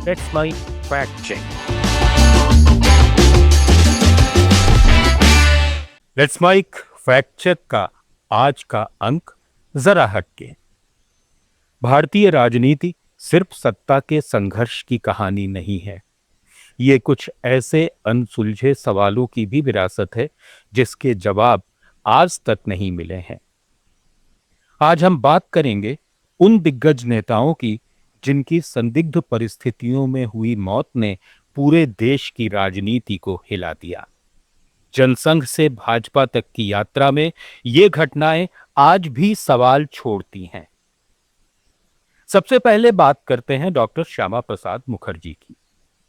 That's my fact check. Let's mic fact check का आज का अंक जरा हटके। भारतीय राजनीति सिर्फ सत्ता के संघर्ष की कहानी नहीं है, ये कुछ ऐसे अनसुलझे सवालों की भी विरासत है जिसके जवाब आज तक नहीं मिले हैं। आज हम बात करेंगे उन दिग्गज नेताओं की जिनकी संदिग्ध परिस्थितियों में हुई मौत ने पूरे देश की राजनीति को हिला दिया। जनसंघ से भाजपा तक की यात्रा में ये घटनाएं आज भी सवाल छोड़ती हैं। सबसे पहले बात करते हैं डॉक्टर श्यामा प्रसाद मुखर्जी की।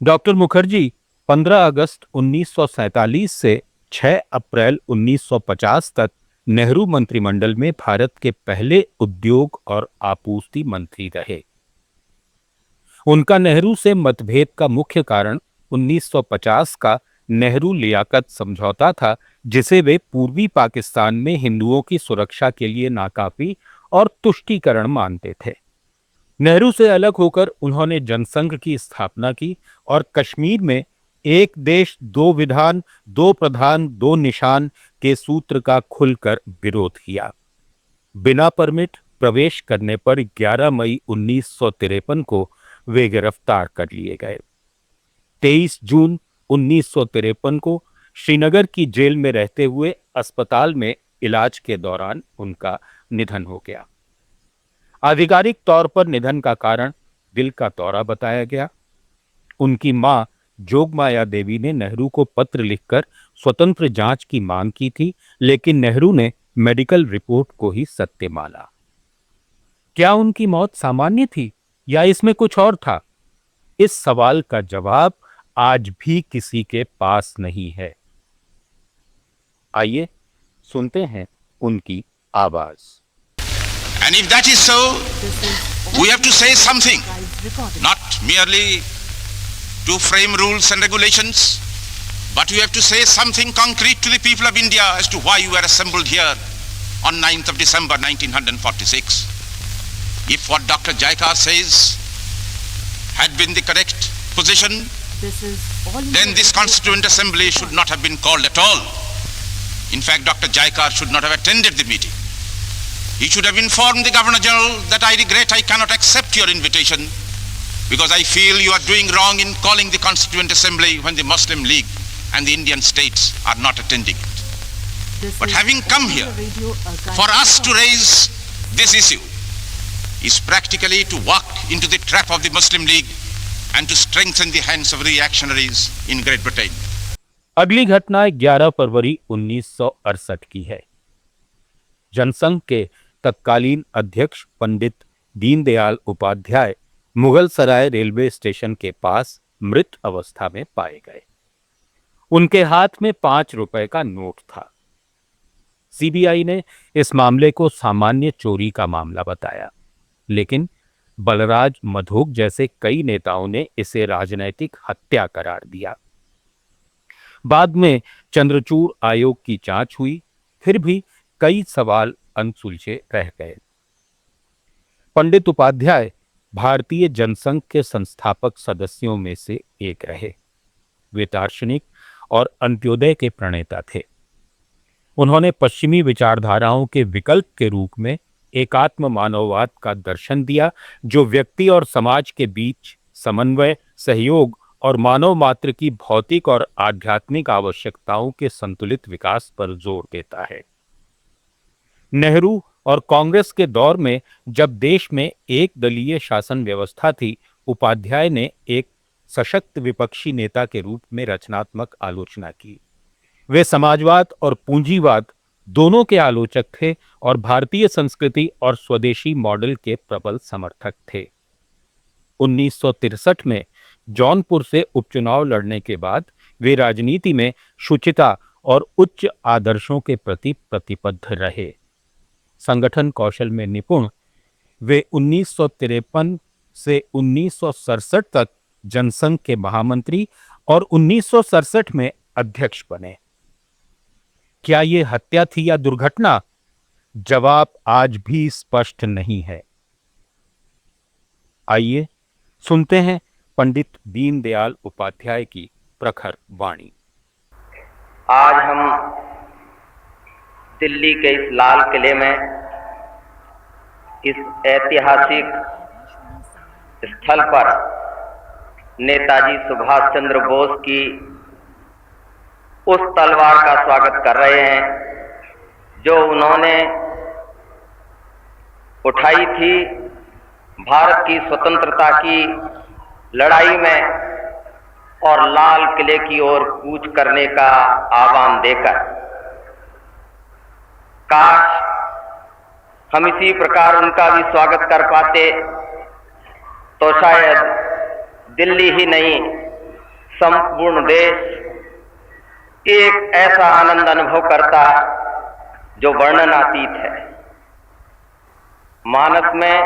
डॉक्टर मुखर्जी 15 अगस्त 1947 से 6 अप्रैल 1950 तक नेहरू मंत्रिमंडल में भारत के पहले उद्योग और आपूर्ति मंत्री रहे। उनका नेहरू से मतभेद का मुख्य कारण 1950 का नेहरू लियाकत समझौता था, जिसे वे पूर्वी पाकिस्तान में हिंदुओं की सुरक्षा के लिए नाकाफी और तुष्टीकरण मानते थे। नेहरू से अलग होकर उन्होंने जनसंघ की स्थापना की और कश्मीर में एक देश दो विधान दो प्रधान दो निशान के सूत्र का खुलकर विरोध किया। बिना परमिट प्रवेश करने पर 11 मई 1953 को वे गिरफ्तार कर लिए गए। 23 जून 1953 को श्रीनगर की जेल में रहते हुए अस्पताल में इलाज के दौरान उनका निधन हो गया। आधिकारिक तौर पर निधन का कारण दिल का दौरा बताया गया। उनकी मां जोगमाया देवी ने नेहरू को पत्र लिखकर स्वतंत्र जांच की मांग की थी, लेकिन नेहरू ने मेडिकल रिपोर्ट को ही सत्य माना। क्या उनकी मौत सामान्य थी या इसमें कुछ और था? इस सवाल का जवाब आज भी किसी के पास नहीं है। आइए सुनते हैं उनकी आवाज। And if that is so, we have to say something, not merely to frame rules and regulations, but we have to say something concrete to the people of India as to why you were assembled here on 9th of December 1946. If what Dr. Jaikar says had been the correct position, then this Constituent Assembly should not have been called at all. In fact, Dr. Jaikar should not have attended the meeting. He should have informed the Governor General that I regret I cannot accept your invitation because I feel you are doing wrong in calling the Constituent Assembly when the Muslim League and the Indian states are not attending it. But having come here for us to raise this issue is practically to walk into the trap of the Muslim League and to strengthen the hands of reactionaries in Great Britain. अगली घटना 11 फरवरी 1968 की है। जनसंघ के तत्कालीन अध्यक्ष पंडित दीनदयाल उपाध्याय मुगल सराय railway station के पास मृत अवस्था में पाए गए। उनके हाथ में 5 रुपए का नोट था। सीबीआई ने इस मामले को सामान्य चोरी का मामला बताया, लेकिन बलराज मधोक जैसे कई नेताओं ने इसे राजनैतिक हत्या करार दिया। बाद में चंद्रचूड़ आयोग की जांच हुई, फिर भी कई सवाल अनसुलझे रह गए। पंडित उपाध्याय भारतीय जनसंघ के संस्थापक सदस्यों में से एक रहे। वे दार्शनिक और अंत्योदय के प्रणेता थे। उन्होंने पश्चिमी विचारधाराओं के विकल्प के रूप में एकात्म मानववाद का दर्शन दिया, जो व्यक्ति और समाज के बीच समन्वय, सहयोग और मानव मात्र की भौतिक और आध्यात्मिक आवश्यकताओं के संतुलित विकास पर जोर देता है। नेहरू और कांग्रेस के दौर में जब देश में एक दलीय शासन व्यवस्था थी, उपाध्याय ने एक सशक्त विपक्षी नेता के रूप में रचनात्मक आलोचना की। वे समाजवाद और पूंजीवाद दोनों के आलोचक थे और भारतीय संस्कृति और स्वदेशी मॉडल के प्रबल समर्थक थे। 1963 में जौनपुर से उपचुनाव लड़ने के बाद वे राजनीति में शुचिता और उच्च आदर्शों के प्रति प्रतिबद्ध रहे। संगठन कौशल में निपुण, वे 1953 से 1967 तक जनसंघ के महामंत्री और 1967 में अध्यक्ष बने। क्या यह हत्या थी या दुर्घटना? जवाब आज भी स्पष्ट नहीं है। आइए सुनते हैं पंडित दीनदयाल उपाध्याय की प्रखर वाणी। आज हम दिल्ली के इस लाल किले में इस ऐतिहासिक स्थल पर नेताजी सुभाष चंद्र बोस की उस तलवार का स्वागत कर रहे हैं जो उन्होंने उठाई थी भारत की स्वतंत्रता की लड़ाई में और लाल किले की ओर कूच करने का आह्वान देकर। काश हम इसी प्रकार उनका भी स्वागत कर पाते तो शायद दिल्ली ही नहीं संपूर्ण देश एक ऐसा आनंद अनुभव करता जो वर्णनातीत है। मानस में,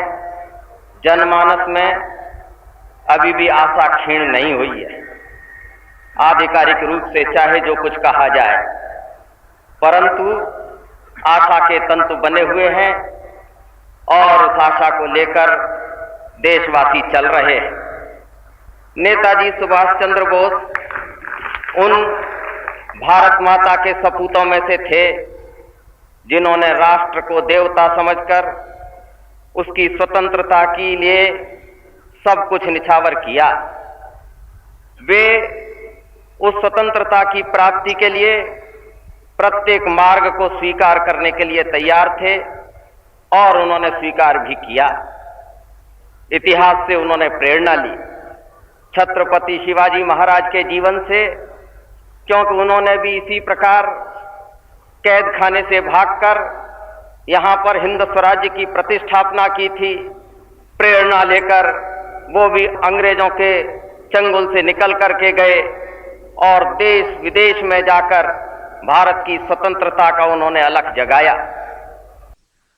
जनमानस में अभी भी आशा क्षीण नहीं हुई है। आधिकारिक रूप से चाहे जो कुछ कहा जाए, परंतु आशा के तंतु बने हुए हैं और उस आशा को लेकर देशवासी चल रहे हैं। नेताजी सुभाष चंद्र बोस उन भारत माता के सपूतों में से थे जिन्होंने राष्ट्र को देवता समझकर उसकी स्वतंत्रता के लिए सब कुछ निछावर किया। वे उस स्वतंत्रता की प्राप्ति के लिए प्रत्येक मार्ग को स्वीकार करने के लिए तैयार थे और उन्होंने स्वीकार भी किया। इतिहास से उन्होंने प्रेरणा ली, छत्रपति शिवाजी महाराज के जीवन से, क्योंकि उन्होंने भी इसी प्रकार कैद खाने से भागकर यहां पर हिंद स्वराज्य की प्रतिष्ठापना की थी। प्रेरणा लेकर वो भी अंग्रेजों के चंगुल से निकल करके गए और देश विदेश में जाकर भारत की स्वतंत्रता का उन्होंने अलख जगाया।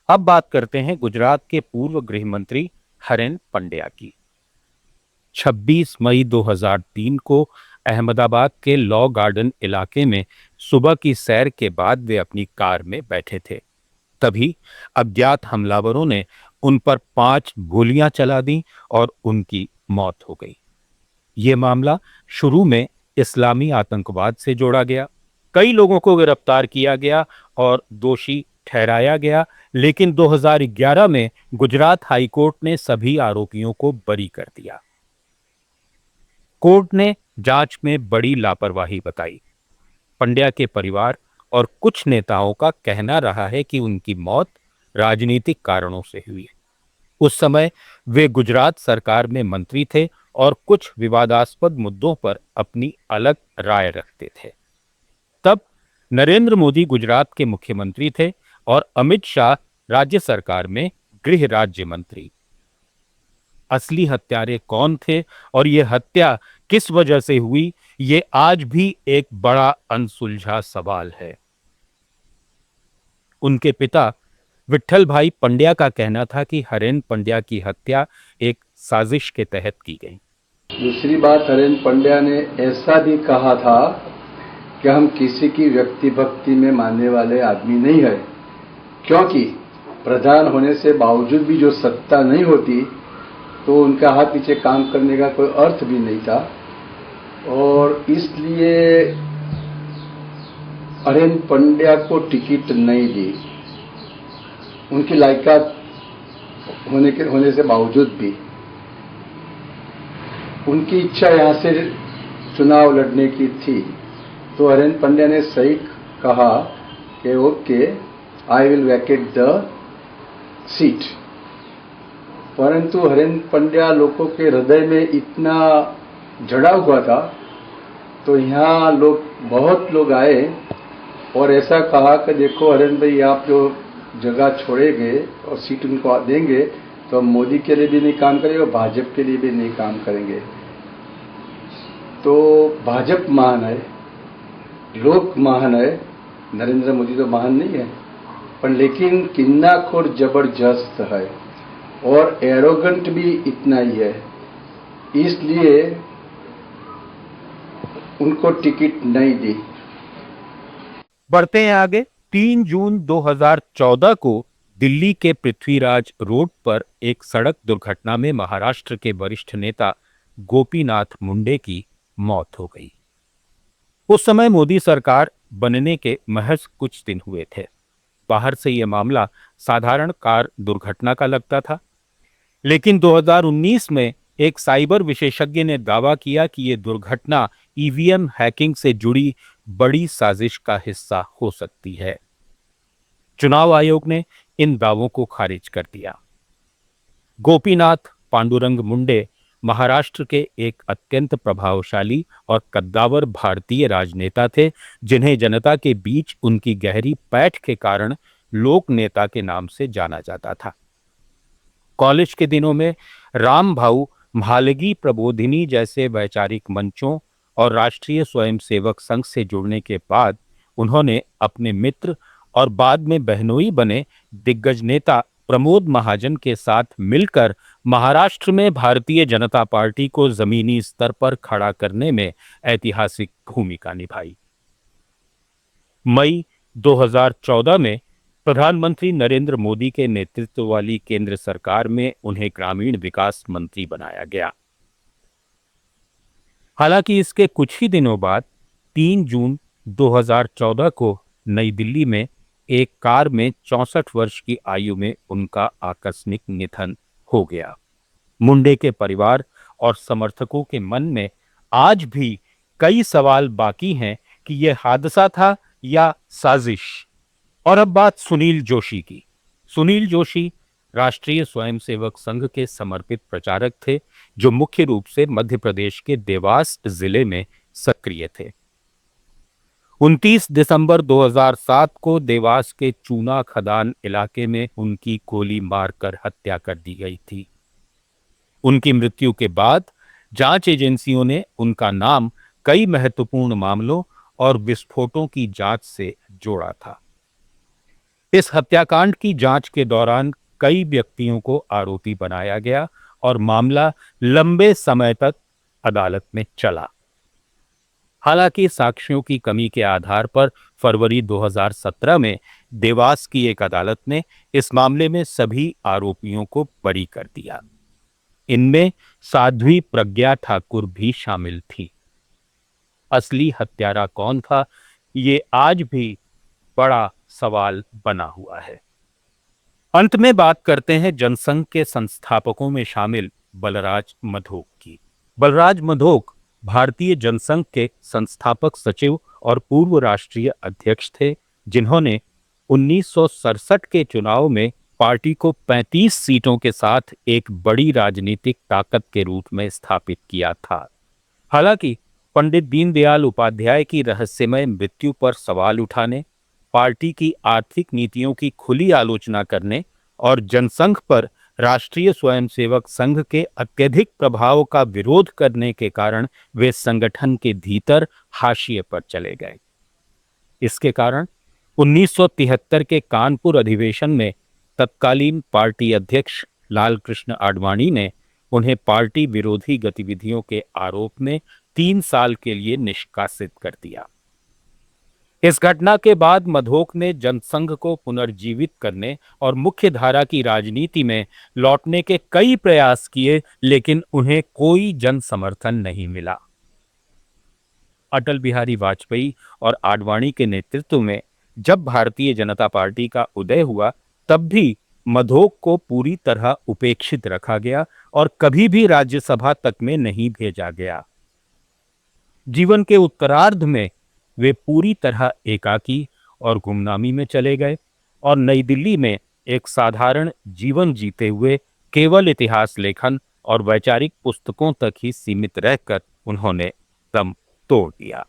अब बात करते हैं गुजरात के पूर्व गृह मंत्री हरेन पंड्या की। 26 मई 2003 को अहमदाबाद के लॉ गार्डन इलाके में सुबह की सैर के बाद वे अपनी कार में बैठे थे। तभी अज्ञात हमलावरों ने उन पर 5 गोलियां चला दी और उनकी मौत हो गई। ये मामला शुरू में इस्लामी आतंकवाद से जोड़ा गया, कई लोगों को गिरफ्तार किया गया और दोषी ठहराया गया, लेकिन 2011 में गुजरात हाई कोर्ट ने सभी आरोपियों को बरी कर दिया। कोर्ट ने जांच में बड़ी लापरवाही बताई। पंड्या के परिवार और कुछ नेताओं का कहना रहा है कि उनकी मौत राजनीतिक कारणों से हुई। उस समय वे गुजरात सरकार में मंत्री थे और कुछ विवादास्पद मुद्दों पर अपनी अलग राय रखते थे। तब नरेंद्र मोदी गुजरात के मुख्यमंत्री थे और अमित शाह राज्य सरकार में गृह राज्य मंत्री। असली हत्यारे कौन थे और ये हत्या किस वजह से हुई, ये आज भी एक बड़ा अनसुलझा सवाल है। उनके पिता विट्ठल भाई पंड्या का कहना था कि हरेन पंड्या की हत्या एक साजिश के तहत की गई। दूसरी बात, हरेन पंड्या ने ऐसा भी कहा था कि हम किसी की व्यक्ति भक्ति में मानने वाले आदमी नहीं है, क्योंकि प्रधान होने से बावजूद भी जो सत्ता नहीं होती तो उनका हाथ पीछे काम करने का कोई अर्थ भी नहीं था और इसलिए हरेन पंड्या को टिकट नहीं दी, उनकी लायकात होने से बावजूद भी। उनकी इच्छा यहां से चुनाव लड़ने की थी तो हरेन पंड्या ने सही कहा कि okay, I will Venkat the seat. परंतु हरेन पंड्या लोगों के हृदय में इतना जड़ा हुआ था तो यहाँ बहुत लोग आए और ऐसा कहा कि देखो हरेन भाई, आप जो जगह छोड़ेंगे और सीट उनको देंगे तो हम मोदी के लिए भी नहीं काम करेंगे और भाजपा के लिए भी नहीं काम करेंगे। तो भाजपा महान है, लोग महान है, नरेंद्र मोदी तो महान नहीं है, पर लेकिन किन्नाखोर जबरदस्त है और एरोगेंट भी इतना ही है, इसलिए उनको टिकट नहीं दी। बढ़ते हैं आगे। 3 जून 2014 को दिल्ली के पृथ्वीराज रोड पर एक सड़क दुर्घटना में महाराष्ट्र के वरिष्ठ नेता गोपीनाथ मुंडे की मौत हो गई। उस समय मोदी सरकार बनने के महज कुछ दिन हुए थे। बाहर से यह मामला साधारण कार दुर्घटना का लगता था, लेकिन 2019 में एक साइबर विशेषज्ञ ने दावा किया कि यह दुर्घटना ईवीएम हैकिंग से जुड़ी बड़ी साजिश का हिस्सा हो सकती है। चुनाव आयोग ने इन दावों को खारिज कर दिया। गोपीनाथ पांडुरंग मुंडे महाराष्ट्र के एक अत्यंत प्रभावशाली और कद्दावर भारतीय राजनेता थे, जिन्हें जनता के बीच उनकी गहरी पैठ के कारण लोक नेता के नाम से जाना जाता था। कॉलेज के दिनों में राम भाऊ म्हालगी प्रबोधिनी जैसे वैचारिक मंचों और राष्ट्रीय स्वयंसेवक संघ से जुड़ने के बाद उन्होंने अपने मित्र और बाद में बहनोई बने दिग्गज नेता प्रमोद महाजन के साथ मिलकर महाराष्ट्र में भारतीय जनता पार्टी को जमीनी स्तर पर खड़ा करने में ऐतिहासिक भूमिका निभाई। मई 2014 में प्रधानमंत्री नरेंद्र मोदी के नेतृत्व वाली केंद्र सरकार में उन्हें ग्रामीण विकास मंत्री बनाया गया। हालांकि इसके कुछ ही दिनों बाद 3 जून 2014 को नई दिल्ली में एक कार में 64 वर्ष की आयु में उनका आकस्मिक निधन हो गया। मुंडे के परिवार और समर्थकों के मन में आज भी कई सवाल बाकी हैं कि यह हादसा था या साजिश। और अब बात सुनील जोशी की। सुनील जोशी राष्ट्रीय स्वयंसेवक संघ के समर्पित प्रचारक थे, जो मुख्य रूप से मध्य प्रदेश के देवास जिले में सक्रिय थे। 29 दिसंबर 2007 को देवास के चूना खदान इलाके में उनकी गोली मारकर हत्या कर दी गई थी। उनकी मृत्यु के बाद जांच एजेंसियों ने उनका नाम कई महत्वपूर्ण मामलों और विस्फोटों की जांच से जोड़ा था। इस हत्याकांड की जांच के दौरान कई व्यक्तियों को आरोपी बनाया गया और मामला लंबे समय तक अदालत में चला। हालांकि साक्ष्यों की कमी के आधार पर फरवरी 2017 में देवास की एक अदालत ने इस मामले में सभी आरोपियों को बरी कर दिया। इनमें साध्वी प्रज्ञा ठाकुर भी शामिल थी। असली हत्यारा कौन था, ये आज भी बड़ा सवाल बना हुआ है। अंत में बात करते हैं जनसंघ के संस्थापकों में शामिल बलराज मधोक की। बलराज मधोक भारतीय जनसंघ के संस्थापक सचिव और पूर्व राष्ट्रीय अध्यक्ष थे, जिन्होंने 1967 के चुनाव में पार्टी को 35 सीटों के साथ एक बड़ी राजनीतिक ताकत के रूप में स्थापित किया था। हालांकि पंडित दीनदयाल उपाध्याय की रहस्यमय मृत्यु पर सवाल उठाने, पार्टी की आर्थिक नीतियों की खुली आलोचना करने और जनसंघ पर राष्ट्रीय स्वयंसेवक संघ के अत्यधिक प्रभाव का विरोध करने के कारण वे संगठन के भीतर हाशिए पर चले गए। इसके कारण 1973 के कानपुर अधिवेशन में तत्कालीन पार्टी अध्यक्ष लालकृष्ण आडवाणी ने उन्हें पार्टी विरोधी गतिविधियों के आरोप में 3 साल के लिए निष्कासित कर दिया। इस घटना के बाद मधोक ने जनसंघ को पुनर्जीवित करने और मुख्य धारा की राजनीति में लौटने के कई प्रयास किए, लेकिन उन्हें कोई जन समर्थन नहीं मिला। अटल बिहारी वाजपेयी और आडवाणी के नेतृत्व में जब भारतीय जनता पार्टी का उदय हुआ, तब भी मधोक को पूरी तरह उपेक्षित रखा गया और कभी भी राज्यसभा तक में नहीं भेजा गया। जीवन के उत्तरार्ध में वे पूरी तरह एकाकी और गुमनामी में चले गए और नई दिल्ली में एक साधारण जीवन जीते हुए केवल इतिहास लेखन और वैचारिक पुस्तकों तक ही सीमित रहकर उन्होंने दम तोड़ दिया।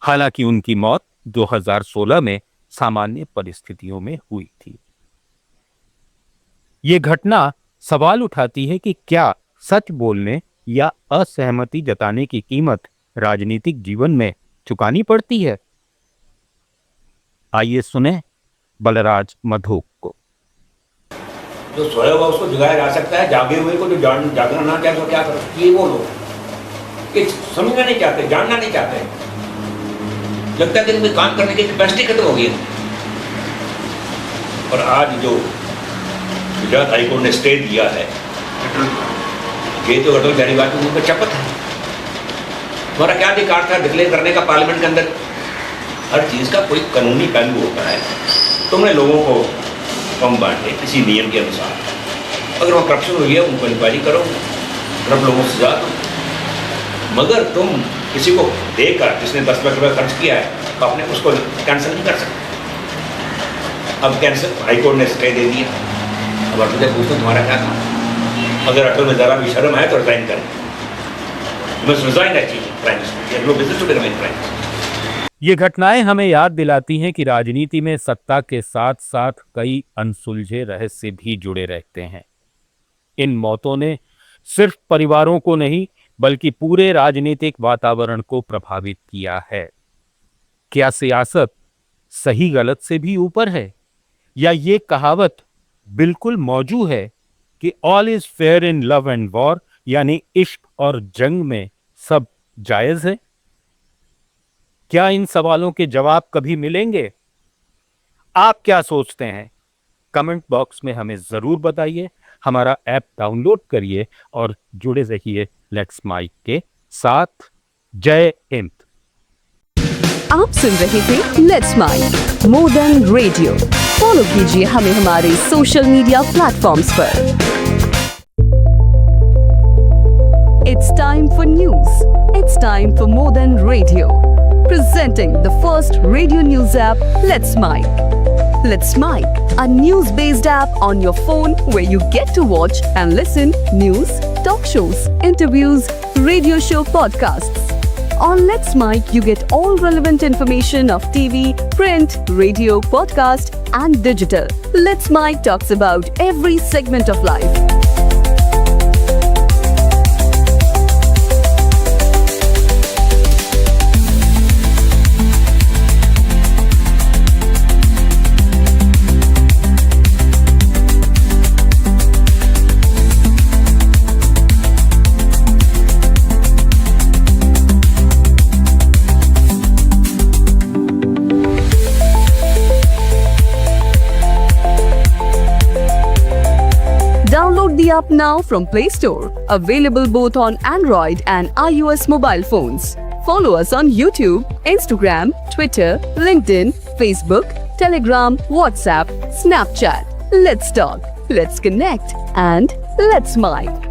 हालांकि उनकी मौत 2016 में सामान्य परिस्थितियों में हुई थी। ये घटना सवाल उठाती है कि क्या सच बोलने या असहमति जताने की कीमत राजनीतिक जीवन में चुकानी पड़ती है? आइए सुने बलराज मधोक को। जो सोया हुआ उसको जगाया जा सकता है, जागे हुए को जो जागना ना चाहे तो क्या कर सकती है? वो लोग कि समझना नहीं चाहते, जानना नहीं चाहते, लगता है कि इनमें काम करने की कैपेसिटी खत्म हो गई है। और आज जो गुजरात हाईकोर्ट ने स्टे दिया है ये तो अटल बिहारी वाजपेयी उनका शपथ है। तुम्हारा क्या अधिकार था डिक्लेयर करने का पार्लियामेंट के अंदर? हर चीज़ का कोई कानूनी पहलू होता है। तुमने लोगों को कम बांटे किसी नियम के अनुसार, अगर वहाँ करप्शन हुई है उनको इंक्वायरी करो, करप्ट लोगों से सजा दो। मगर तुम किसी को देकर जिसने 10 लाख रुपये खर्च किया है तो आपने उसको कैंसिल नहीं कर सकते। अब कैंसिल हाईकोर्ट ने स्टे दे दिया। अब अटल से पूछो तुम्हारा क्या था? अगर अटल में ज़रा भी शर्म है तो रिजाइन करें। Must resign actually prime minister, no business to be remain prime minister. ये घटनाएं हमें याद दिलाती हैं कि राजनीति में सत्ता के साथ साथ कई अनसुलझे रहस्य भी जुड़े रहते हैं। इन मौतों ने सिर्फ परिवारों को नहीं बल्कि पूरे राजनीतिक वातावरण को प्रभावित किया है। क्या सियासत सही गलत से भी ऊपर है, या ये कहावत बिल्कुल मौजूद है कि all is fair in love and war, यानी इश्क और जंग में सब जायज है? क्या इन सवालों के जवाब कभी मिलेंगे? आप क्या सोचते हैं? कमेंट बॉक्स में हमें जरूर बताइए। हमारा ऐप डाउनलोड करिए और जुड़े रहिए लेट्स माइक के साथ। जय हिंद। आप सुन रहे थे let's mic more than radio. Follow कीजिए हमें हमारे सोशल मीडिया प्लेटफॉर्म्स पर। It's time for news. It's time for more than radio. Presenting the first radio news app, Let's Mic. Let's Mic, a news-based app on your phone where you get to watch and listen news, talk shows, interviews, radio show podcasts. On Let's Mic, you get all relevant information of TV, print, radio, podcast, and digital. Let's Mic talks about every segment of life. Download the app now from Play Store. Available both on Android and iOS mobile phones. Follow us on YouTube, Instagram, Twitter, LinkedIn, Facebook, Telegram, WhatsApp, Snapchat. Let's talk, let's connect, and let's mic.